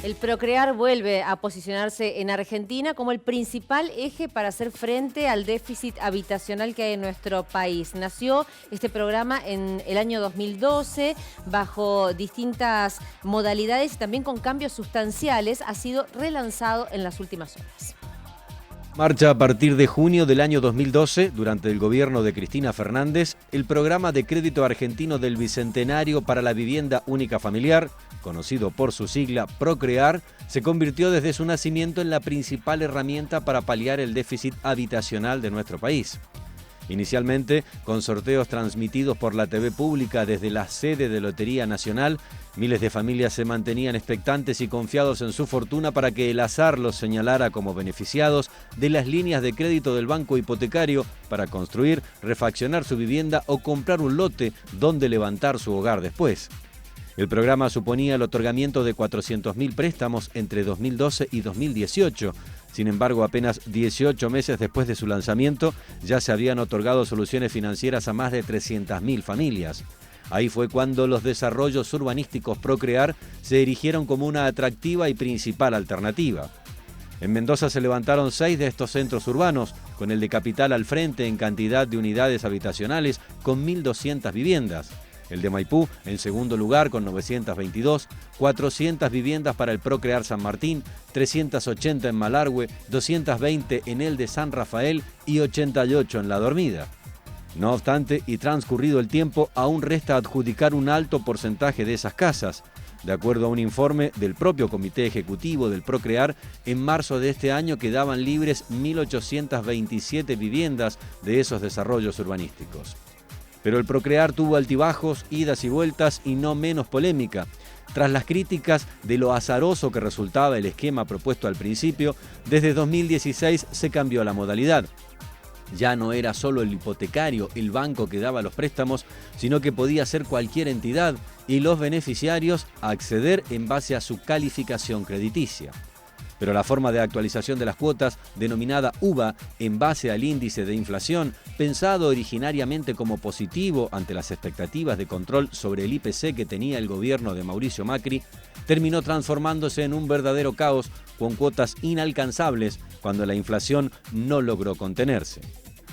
El Procrear vuelve a posicionarse en Argentina como el principal eje para hacer frente al déficit habitacional que hay en nuestro país. Nació este programa en el año 2012 bajo distintas modalidades y también con cambios sustanciales. Ha sido relanzado en las últimas horas. Marcha a partir de junio del año 2012, durante el gobierno de Cristina Fernández, el programa de crédito argentino del Bicentenario para la Vivienda Única Familiar, conocido por su sigla Procrear, se convirtió desde su nacimiento en la principal herramienta para paliar el déficit habitacional de nuestro país. Inicialmente, con sorteos transmitidos por la TV pública desde la sede de Lotería Nacional, miles de familias se mantenían expectantes y confiados en su fortuna para que el azar los señalara como beneficiados de las líneas de crédito del banco hipotecario para construir, refaccionar su vivienda o comprar un lote donde levantar su hogar después. El programa suponía el otorgamiento de 400.000 préstamos entre 2012 y 2018. Sin embargo, apenas 18 meses después de su lanzamiento, ya se habían otorgado soluciones financieras a más de 300.000 familias. Ahí fue cuando los desarrollos urbanísticos Procrear se erigieron como una atractiva y principal alternativa. En Mendoza se levantaron 6 de estos centros urbanos, con el de Capital al frente en cantidad de unidades habitacionales, con 1.200 viviendas. El de Maipú, en segundo lugar, con 922, 400 viviendas para el Procrear San Martín, 380 en Malargüe, 220 en el de San Rafael y 88 en La Dormida. No obstante, y transcurrido el tiempo, aún resta adjudicar un alto porcentaje de esas casas. De acuerdo a un informe del propio Comité Ejecutivo del Procrear, en marzo de este año quedaban libres 1.827 viviendas de esos desarrollos urbanísticos. Pero el Procrear tuvo altibajos, idas y vueltas y no menos polémica. Tras las críticas de lo azaroso que resultaba el esquema propuesto al principio, desde 2016 se cambió la modalidad. Ya no era solo el hipotecario, el banco que daba los préstamos, sino que podía ser cualquier entidad y los beneficiarios acceder en base a su calificación crediticia. Pero la forma de actualización de las cuotas, denominada UVA, en base al índice de inflación, pensado originariamente como positivo ante las expectativas de control sobre el IPC que tenía el gobierno de Mauricio Macri, terminó transformándose en un verdadero caos con cuotas inalcanzables cuando la inflación no logró contenerse.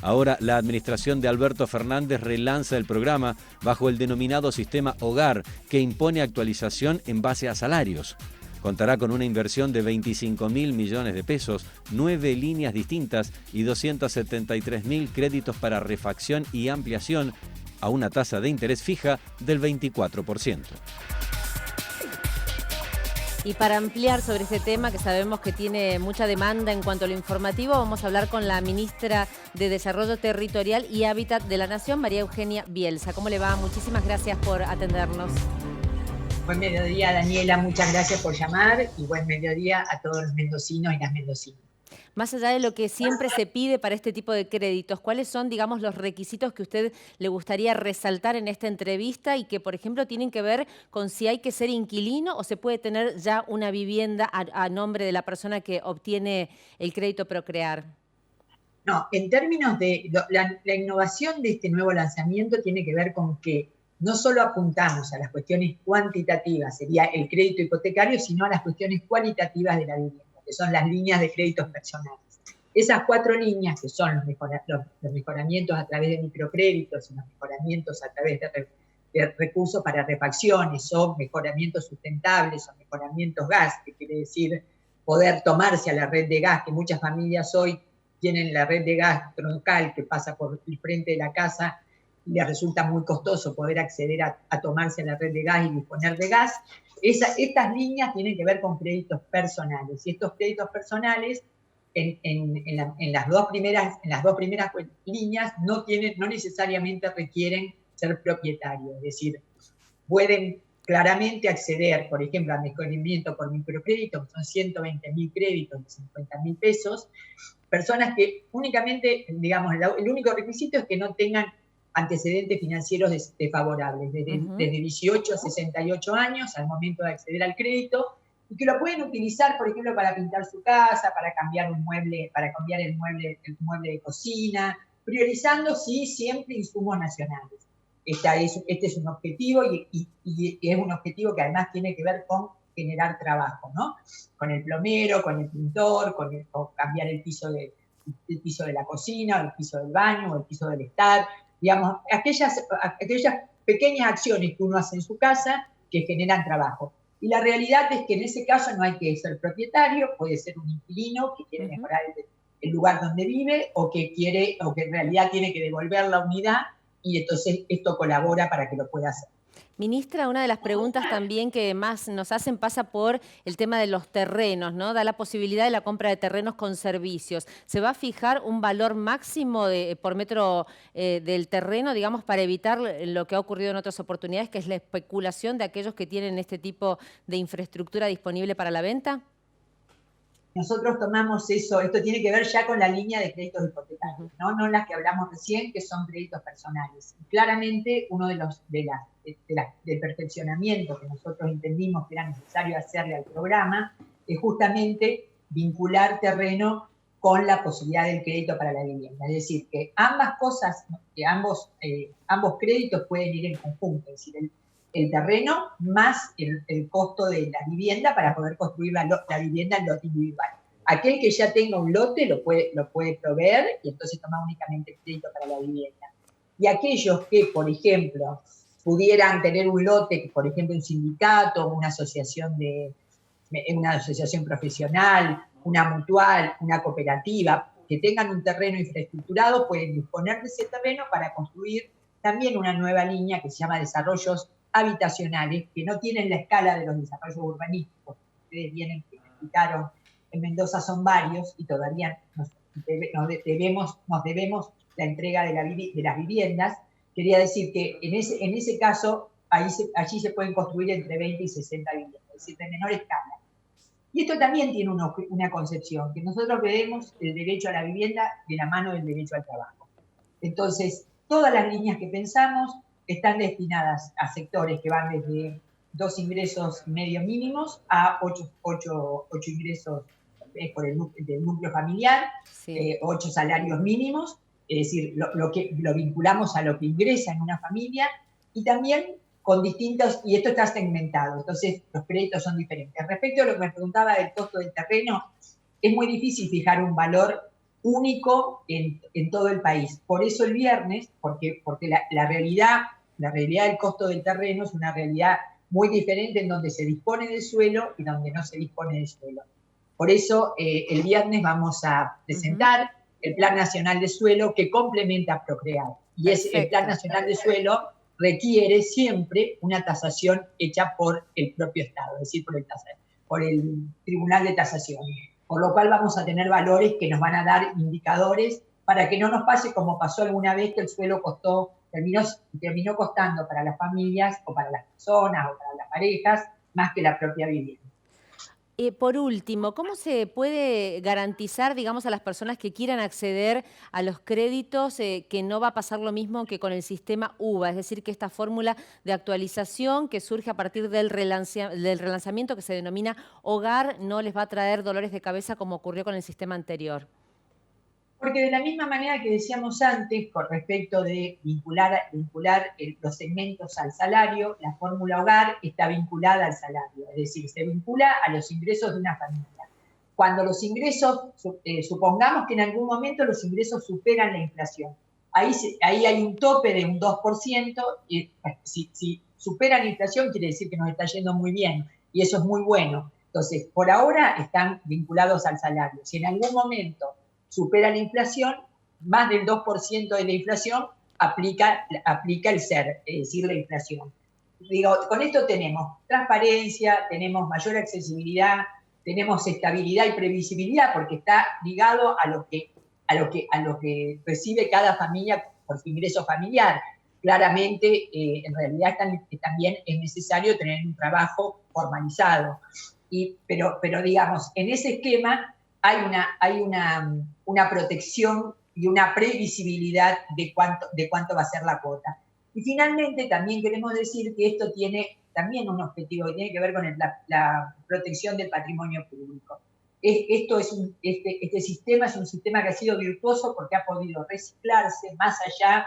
Ahora, la administración de Alberto Fernández relanza el programa bajo el denominado sistema Hogar, que impone actualización en base a salarios. Contará con una inversión de 25.000 millones de pesos, 9 líneas distintas y 273.000 créditos para refacción y ampliación a una tasa de interés fija del 24%. Y para ampliar sobre este tema, que sabemos que tiene mucha demanda en cuanto a lo informativo, vamos a hablar con la ministra de Desarrollo Territorial y Hábitat de la Nación, María Eugenia Bielsa. ¿Cómo le va? Muchísimas gracias por atendernos. Buen mediodía, Daniela, muchas gracias por llamar y buen mediodía a todos los mendocinos y las mendocinas. Más allá de lo que siempre se pide para este tipo de créditos, ¿cuáles son, digamos, los requisitos que usted le gustaría resaltar en esta entrevista y que, por ejemplo, tienen que ver con si hay que ser inquilino o se puede tener ya una vivienda a nombre de la persona que obtiene el crédito Procrear? No, en términos de la innovación de este nuevo lanzamiento tiene que ver con que no solo apuntamos a las cuestiones cuantitativas, sería el crédito hipotecario, sino a las cuestiones cualitativas de la vivienda, que son las líneas de créditos personales. Esas 4 líneas, que son los mejoramientos a través de microcréditos y los mejoramientos a través de recursos para refacciones o mejoramientos sustentables o mejoramientos gas, que quiere decir poder tomarse a la red de gas, que muchas familias hoy tienen la red de gas troncal que pasa por el frente de la casa y les resulta muy costoso poder acceder a tomarse la red de gas y disponer de gas. Estas líneas tienen que ver con créditos personales y estos créditos personales en las dos primeras líneas no necesariamente requieren ser propietarios, es decir, pueden claramente acceder, por ejemplo, al mejoramiento por microcrédito, que son 120.000 créditos de 50.000 pesos, personas que únicamente, digamos, el único requisito es que no tengan antecedentes financieros desfavorables, desde 18 a 68 años al momento de acceder al crédito, y que lo pueden utilizar, por ejemplo, para pintar su casa, para cambiar el mueble de cocina, priorizando, sí, siempre insumos nacionales. Este es un objetivo y es un objetivo que además tiene que ver con generar trabajo, ¿no? Con el plomero, con el pintor, o cambiar el piso de la cocina, o el piso del baño, o el piso del estar, digamos, aquellas pequeñas acciones que uno hace en su casa que generan trabajo. Y la realidad es que en ese caso no hay que ser propietario, puede ser un inquilino que quiere mejorar el lugar donde vive o que en realidad tiene que devolver la unidad, y entonces esto colabora para que lo pueda hacer. Ministra, una de las preguntas también que más nos hacen pasa por el tema de los terrenos, ¿no? Da la posibilidad de la compra de terrenos con servicios. ¿Se va a fijar un valor máximo por metro del terreno, digamos, para evitar lo que ha ocurrido en otras oportunidades, que es la especulación de aquellos que tienen este tipo de infraestructura disponible para la venta? Nosotros tomamos eso, esto tiene que ver ya con la línea de créditos hipotecarios, no las que hablamos recién, que son créditos personales. Y claramente uno del perfeccionamiento que nosotros entendimos que era necesario hacerle al programa es justamente vincular terreno con la posibilidad del crédito para la vivienda. Es decir, que ambas cosas, que ambos créditos pueden ir en conjunto, es decir, el terreno más el costo de la vivienda para poder construir la vivienda en lote individual. Aquel que ya tenga un lote lo puede proveer y entonces toma únicamente el crédito para la vivienda. Y aquellos que, por ejemplo, pudieran tener un lote, por ejemplo, un sindicato, una asociación profesional, una mutual, una cooperativa, que tengan un terreno infraestructurado, pueden disponer de ese terreno para construir también una nueva línea que se llama desarrollos habitacionales, que no tienen la escala de los desarrollos urbanísticos. Ustedes vienen, que explicaron, en Mendoza son varios y todavía nos debemos la entrega de las viviendas. Quería decir que en ese caso, allí se pueden construir entre 20 y 60 viviendas, es decir, de menor escala. Y esto también tiene una concepción, que nosotros vemos el derecho a la vivienda de la mano del derecho al trabajo. Entonces, todas las líneas que pensamos están destinadas a sectores que van desde 2 ingresos medio mínimos a 8 ingresos del núcleo familiar, sí. 8 salarios mínimos, es decir, lo vinculamos a lo que ingresa en una familia, y también con distintos, y esto está segmentado, entonces los créditos son diferentes. Respecto a lo que me preguntaba del costo del terreno, es muy difícil fijar un valor único en todo el país. Por eso el viernes, porque la realidad del costo del terreno es una realidad muy diferente en donde se dispone del suelo y donde no se dispone del suelo. Por eso el viernes vamos a presentar el Plan Nacional de Suelo que complementa a Procrear. Y el Plan Nacional de Suelo requiere siempre una tasación hecha por el propio Estado, es decir, por el Tribunal de Tasación. Por lo cual vamos a tener valores que nos van a dar indicadores para que no nos pase como pasó alguna vez, que el suelo terminó costando para las familias o para las personas o para las parejas más que la propia vivienda. Por último, ¿cómo se puede garantizar, digamos, a las personas que quieran acceder a los créditos que no va a pasar lo mismo que con el sistema UVA? Es decir, que esta fórmula de actualización que surge a partir del relanzamiento que se denomina Hogar no les va a traer dolores de cabeza como ocurrió con el sistema anterior. Porque de la misma manera que decíamos antes, con respecto de vincular los segmentos al salario, la fórmula hogar está vinculada al salario, es decir, se vincula a los ingresos de una familia. Cuando los ingresos, supongamos que en algún momento los ingresos superan la inflación, ahí hay un tope de un 2%, y si supera la inflación quiere decir que nos está yendo muy bien, y eso es muy bueno. Entonces, por ahora están vinculados al salario. Si en algún momento supera la inflación, más del 2% de la inflación aplica el SER, es decir, la inflación. Con esto tenemos transparencia, tenemos mayor accesibilidad, tenemos estabilidad y previsibilidad, porque está ligado a lo que recibe cada familia por su ingreso familiar. Claramente, en realidad también es necesario tener un trabajo formalizado. Pero digamos, en ese esquema hay una protección y una previsibilidad de cuánto va a ser la cuota. Y finalmente también queremos decir que esto tiene también un objetivo que tiene que ver con la protección del patrimonio público. Este sistema es un sistema que ha sido virtuoso porque ha podido reciclarse más allá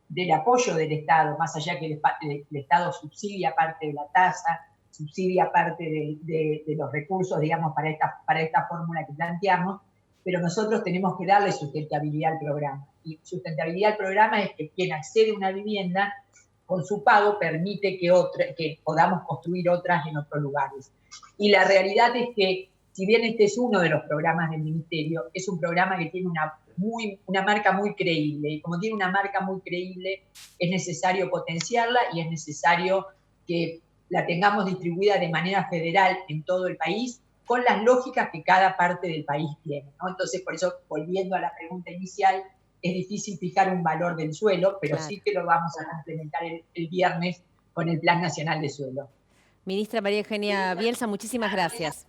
del apoyo del Estado, más allá que el Estado subsidia parte de la tasa, subsidia parte de los recursos, digamos, para esta fórmula que planteamos, pero nosotros tenemos que darle sustentabilidad al programa. Y sustentabilidad al programa es que quien accede a una vivienda, con su pago, permite que podamos construir otras en otros lugares. Y la realidad es que, si bien este es uno de los programas del Ministerio, es un programa que tiene una marca muy creíble. Y como tiene una marca muy creíble, es necesario potenciarla y es necesario que la tengamos distribuida de manera federal en todo el país, con las lógicas que cada parte del país tiene, ¿no? Entonces, por eso, volviendo a la pregunta inicial, es difícil fijar un valor del suelo, pero claro, sí que lo vamos a complementar el viernes con el Plan Nacional de Suelo. Ministra María Eugenia Bielsa, muchísimas gracias.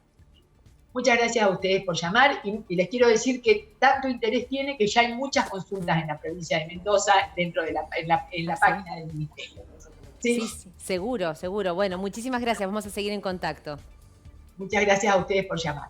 Muchas gracias a ustedes por llamar y les quiero decir que tanto interés tiene que ya hay muchas consultas en la provincia de Mendoza dentro de la página del Ministerio. ¿Sí? Sí, seguro. Bueno, muchísimas gracias. Vamos a seguir en contacto. Muchas gracias a ustedes por llamar.